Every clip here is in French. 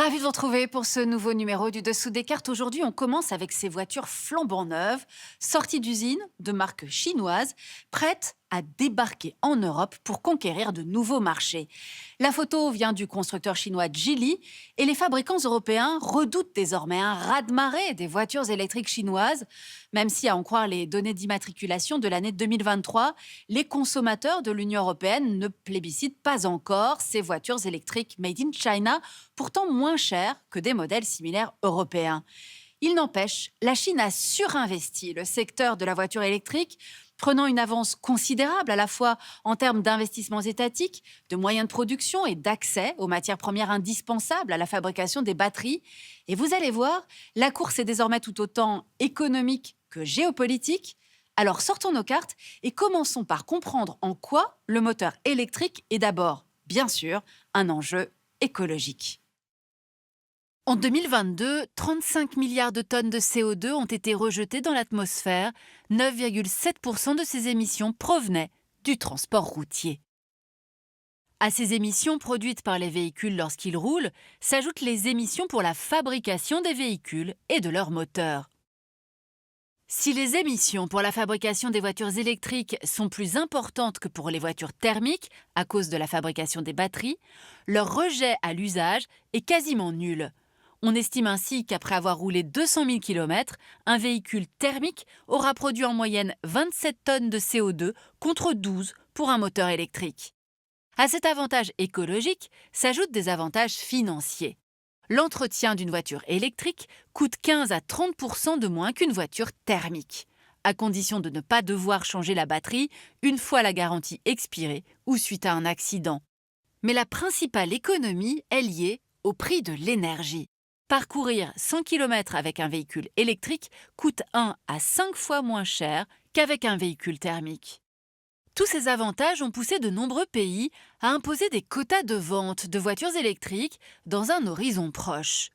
Ravi de vous retrouver pour ce nouveau numéro du Dessous des cartes. Aujourd'hui, on commence avec ces voitures flambant neuves, sorties d'usine, de marque chinoise, prêtes à débarquer en Europe pour conquérir de nouveaux marchés. La photo vient du constructeur chinois Geely et les fabricants européens redoutent désormais un raz-de-marée des voitures électriques chinoises. Même si, à en croire les données d'immatriculation de l'année 2023, les consommateurs de l'Union européenne ne plébiscitent pas encore ces voitures électriques made in China, pourtant moins chères que des modèles similaires européens. Il n'empêche, la Chine a surinvesti le secteur de la voiture électrique, prenant une avance considérable à la fois en termes d'investissements étatiques, de moyens de production et d'accès aux matières premières indispensables à la fabrication des batteries. Et vous allez voir, la course est désormais tout autant économique que géopolitique. Alors sortons nos cartes et commençons par comprendre en quoi le moteur électrique est d'abord, bien sûr, un enjeu écologique. En 2022, 35 milliards de tonnes de CO2 ont été rejetées dans l'atmosphère. 9,7% de ces émissions provenaient du transport routier. À ces émissions produites par les véhicules lorsqu'ils roulent, s'ajoutent les émissions pour la fabrication des véhicules et de leurs moteurs. Si les émissions pour la fabrication des voitures électriques sont plus importantes que pour les voitures thermiques à cause de la fabrication des batteries, leur rejet à l'usage est quasiment nul. On estime ainsi qu'après avoir roulé 200 000 km, un véhicule thermique aura produit en moyenne 27 tonnes de CO2 contre 12 pour un moteur électrique. À cet avantage écologique s'ajoutent des avantages financiers. L'entretien d'une voiture électrique coûte 15 à 30% de moins qu'une voiture thermique, à condition de ne pas devoir changer la batterie une fois la garantie expirée ou suite à un accident. Mais la principale économie est liée au prix de l'énergie. Parcourir 100 km avec un véhicule électrique coûte 1 à 5 fois moins cher qu'avec un véhicule thermique. Tous ces avantages ont poussé de nombreux pays à imposer des quotas de vente de voitures électriques dans un horizon proche.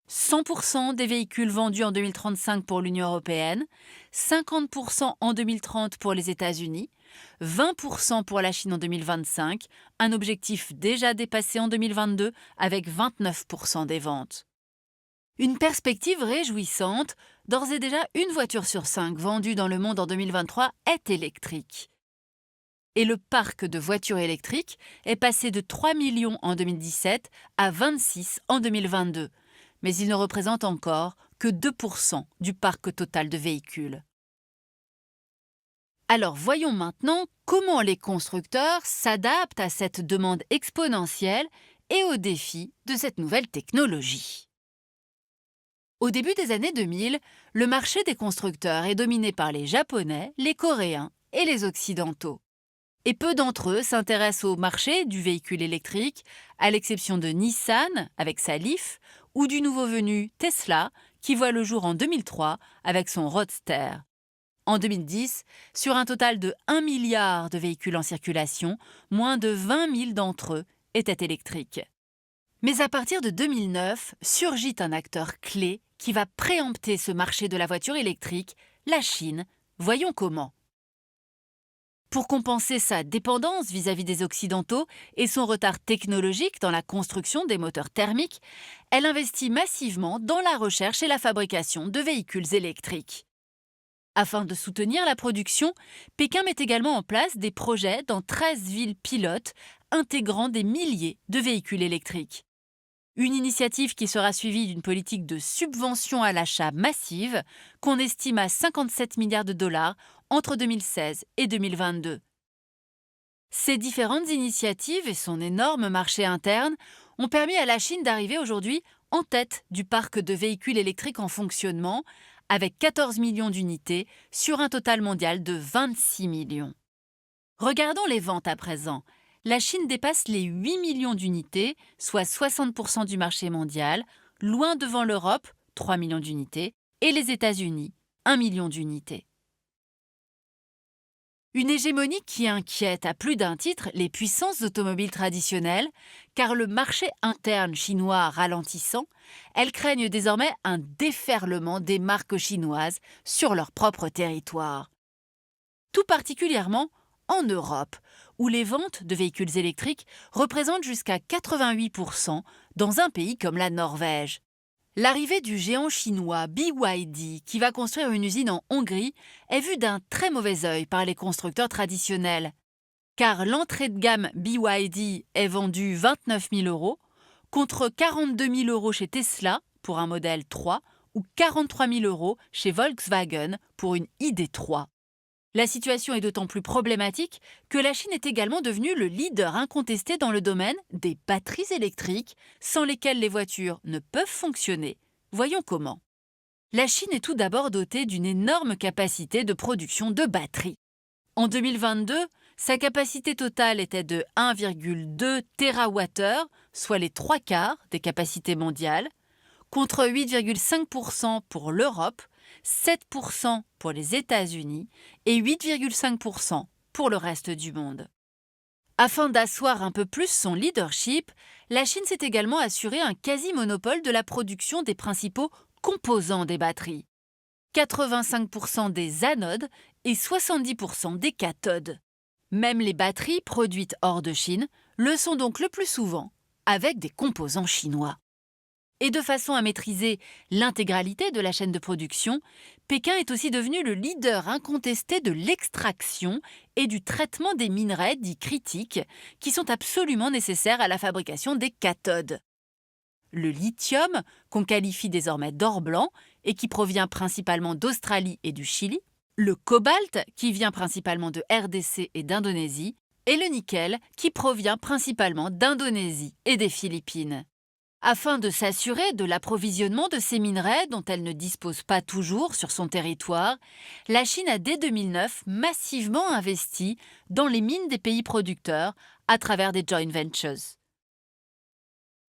100% des véhicules vendus en 2035 pour l'Union européenne, 50% en 2030 pour les États-Unis, 20% pour la Chine en 2025, un objectif déjà dépassé en 2022 avec 29% des ventes. Une perspective réjouissante, d'ores et déjà une voiture sur 5 vendue dans le monde en 2023 est électrique. Et le parc de voitures électriques est passé de 3 millions en 2017 à 26 en 2022, mais il ne représente encore que 2% du parc total de véhicules. Alors voyons maintenant comment les constructeurs s'adaptent à cette demande exponentielle et aux défis de cette nouvelle technologie. Au début des années 2000, le marché des constructeurs est dominé par les Japonais, les Coréens et les Occidentaux. Et peu d'entre eux s'intéressent au marché du véhicule électrique, à l'exception de Nissan avec sa Leaf ou du nouveau venu Tesla qui voit le jour en 2003 avec son Roadster. En 2010, sur un total de 1 milliard de véhicules en circulation, moins de 20 000 d'entre eux étaient électriques. Mais à partir de 2009, surgit un acteur clé qui va préempter ce marché de la voiture électrique, la Chine. Voyons comment. Pour compenser sa dépendance vis-à-vis des Occidentaux et son retard technologique dans la construction des moteurs thermiques, elle investit massivement dans la recherche et la fabrication de véhicules électriques. Afin de soutenir la production, Pékin met également en place des projets dans 13 villes pilotes intégrant des milliers de véhicules électriques. Une initiative qui sera suivie d'une politique de subvention à l'achat massive qu'on estime à 57 milliards de dollars entre 2016 et 2022. Ces différentes initiatives et son énorme marché interne ont permis à la Chine d'arriver aujourd'hui en tête du parc de véhicules électriques en fonctionnement, avec 14 millions d'unités sur un total mondial de 26 millions. Regardons les ventes à présent. La Chine dépasse les 8 millions d'unités, soit 60% du marché mondial, loin devant l'Europe, 3 millions d'unités, et les États-Unis, 1 million d'unités. Une hégémonie qui inquiète à plus d'un titre les puissances automobiles traditionnelles, car le marché interne chinois ralentissant, elles craignent désormais un déferlement des marques chinoises sur leur propre territoire. Tout particulièrement en Europe, où les ventes de véhicules électriques représentent jusqu'à 88% dans un pays comme la Norvège. L'arrivée du géant chinois BYD, qui va construire une usine en Hongrie, est vue d'un très mauvais œil par les constructeurs traditionnels. Car l'entrée de gamme BYD est vendue 29 000 euros, contre 42 000 euros chez Tesla pour un modèle 3 ou 43 000 euros chez Volkswagen pour une ID3. La situation est d'autant plus problématique que la Chine est également devenue le leader incontesté dans le domaine des batteries électriques, sans lesquelles les voitures ne peuvent fonctionner. Voyons comment. La Chine est tout d'abord dotée d'une énorme capacité de production de batteries. En 2022, sa capacité totale était de 1,2 TWh, soit les 3/4 des capacités mondiales, contre 8,5% pour l'Europe, 7% pour les États-Unis et 8,5% pour le reste du monde. Afin d'asseoir un peu plus son leadership, la Chine s'est également assurée un quasi-monopole de la production des principaux composants des batteries. 85% des anodes et 70% des cathodes. Même les batteries produites hors de Chine le sont donc le plus souvent avec des composants chinois. Et de façon à maîtriser l'intégralité de la chaîne de production, Pékin est aussi devenu le leader incontesté de l'extraction et du traitement des minerais dits critiques qui sont absolument nécessaires à la fabrication des cathodes. Le lithium, qu'on qualifie désormais d'or blanc et qui provient principalement d'Australie et du Chili, le cobalt, qui vient principalement de RDC et d'Indonésie, et le nickel, qui provient principalement d'Indonésie et des Philippines. Afin de s'assurer de l'approvisionnement de ces minerais dont elle ne dispose pas toujours sur son territoire, la Chine a dès 2009 massivement investi dans les mines des pays producteurs à travers des joint ventures.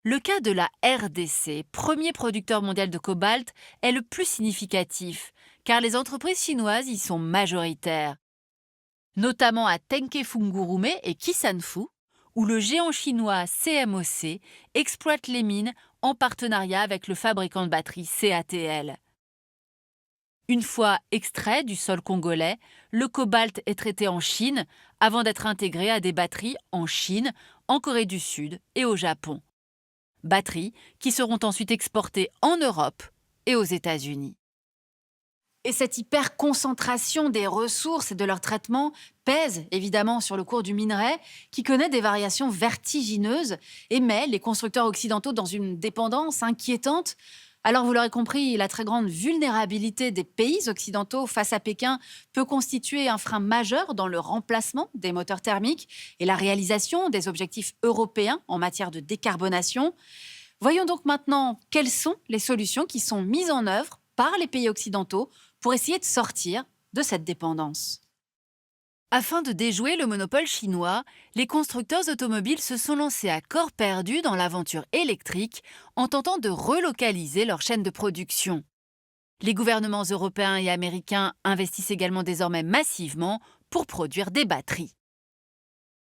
Le cas de la RDC, premier producteur mondial de cobalt, est le plus significatif, car les entreprises chinoises y sont majoritaires, notamment à Tenke Fungurume et Kisanfu, où le géant chinois CMOC exploite les mines en partenariat avec le fabricant de batteries CATL. Une fois extrait du sol congolais, le cobalt est traité en Chine avant d'être intégré à des batteries en Chine, en Corée du Sud et au Japon. Batteries qui seront ensuite exportées en Europe et aux États-Unis. Et cette hyperconcentration des ressources et de leur traitement pèse évidemment sur le cours du minerai, qui connaît des variations vertigineuses et met les constructeurs occidentaux dans une dépendance inquiétante. Alors vous l'aurez compris, la très grande vulnérabilité des pays occidentaux face à Pékin peut constituer un frein majeur dans le remplacement des moteurs thermiques et la réalisation des objectifs européens en matière de décarbonation. Voyons donc maintenant quelles sont les solutions qui sont mises en œuvre par les pays occidentaux pour essayer de sortir de cette dépendance. Afin de déjouer le monopole chinois, les constructeurs automobiles se sont lancés à corps perdu dans l'aventure électrique en tentant de relocaliser leur chaîne de production. Les gouvernements européens et américains investissent également désormais massivement pour produire des batteries.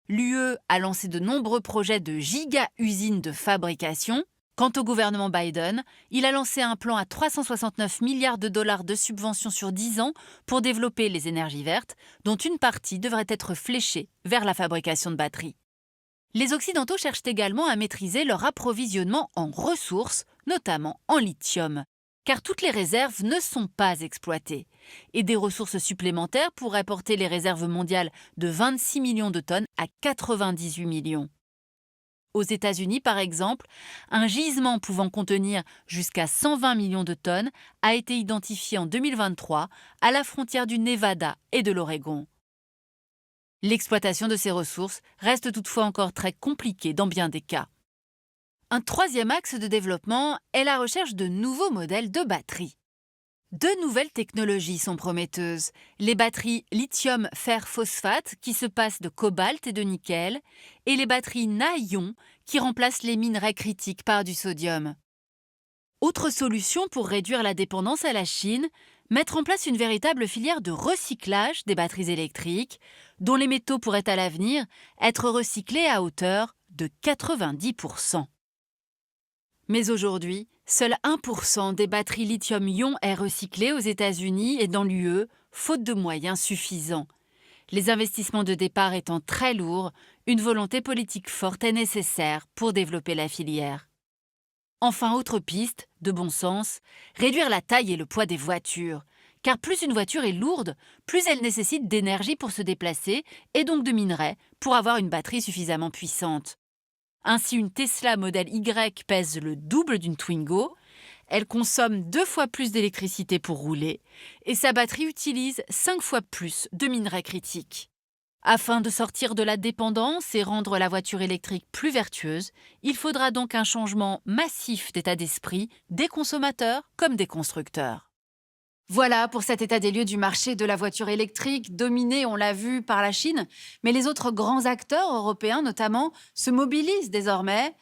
L'UE a lancé de nombreux projets de giga-usines de fabrication. Quant au gouvernement Biden, il a lancé un plan à 369 milliards de dollars de subventions sur 10 ans pour développer les énergies vertes, dont une partie devrait être fléchée vers la fabrication de batteries. Les Occidentaux cherchent également à maîtriser leur approvisionnement en ressources, notamment en lithium, car toutes les réserves ne sont pas exploitées, et des ressources supplémentaires pourraient porter les réserves mondiales de 26 millions de tonnes à 98 millions. Aux États-Unis, par exemple, un gisement pouvant contenir jusqu'à 120 millions de tonnes a été identifié en 2023 à la frontière du Nevada et de l'Oregon. L'exploitation de ces ressources reste toutefois encore très compliquée dans bien des cas. Un troisième axe de développement est la recherche de nouveaux modèles de batteries. Deux nouvelles technologies sont prometteuses, les batteries lithium-fer-phosphate qui se passent de cobalt et de nickel, et les batteries Na-ion qui remplacent les minerais critiques par du sodium. Autre solution pour réduire la dépendance à la Chine, mettre en place une véritable filière de recyclage des batteries électriques, dont les métaux pourraient à l'avenir être recyclés à hauteur de 90%. Mais aujourd'hui, seul 1% des batteries lithium-ion est recyclé aux États-Unis et dans l'UE, faute de moyens suffisants. Les investissements de départ étant très lourds, une volonté politique forte est nécessaire pour développer la filière. Enfin, autre piste, de bon sens, réduire la taille et le poids des voitures. Car plus une voiture est lourde, plus elle nécessite d'énergie pour se déplacer et donc de minerais pour avoir une batterie suffisamment puissante. Ainsi, une Tesla Model Y pèse le double d'une Twingo, elle consomme 2 fois plus d'électricité pour rouler et sa batterie utilise 5 fois plus de minerais critiques. Afin de sortir de la dépendance et rendre la voiture électrique plus vertueuse, il faudra donc un changement massif d'état d'esprit des consommateurs comme des constructeurs. Voilà pour cet état des lieux du marché de la voiture électrique, dominé, on l'a vu, par la Chine. Mais les autres grands acteurs européens, notamment, se mobilisent désormais.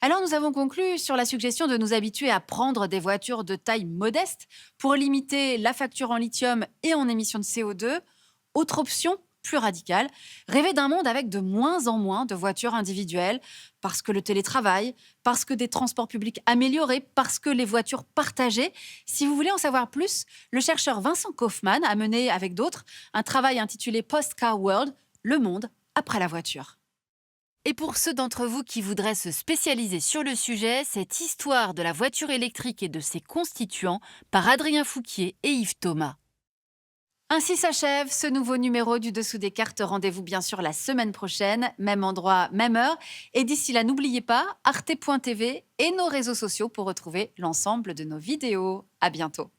Alors nous avons conclu sur la suggestion de nous habituer à prendre des voitures de taille modeste pour limiter la facture en lithium et en émissions de CO2. Autre option, plus radicale, rêver d'un monde avec de moins en moins de voitures individuelles, parce que le télétravail, parce que des transports publics améliorés, parce que les voitures partagées. Si vous voulez en savoir plus, le chercheur Vincent Kaufmann a mené avec d'autres un travail intitulé Post-Car World, le monde après la voiture. Et pour ceux d'entre vous qui voudraient se spécialiser sur le sujet, cette histoire de la voiture électrique et de ses constituants par Adrien Fouquier et Yves Thomas. Ainsi s'achève ce nouveau numéro du Dessous des cartes. Rendez-vous bien sûr la semaine prochaine, même endroit, même heure. Et d'ici là, n'oubliez pas arte.tv et nos réseaux sociaux pour retrouver l'ensemble de nos vidéos. À bientôt.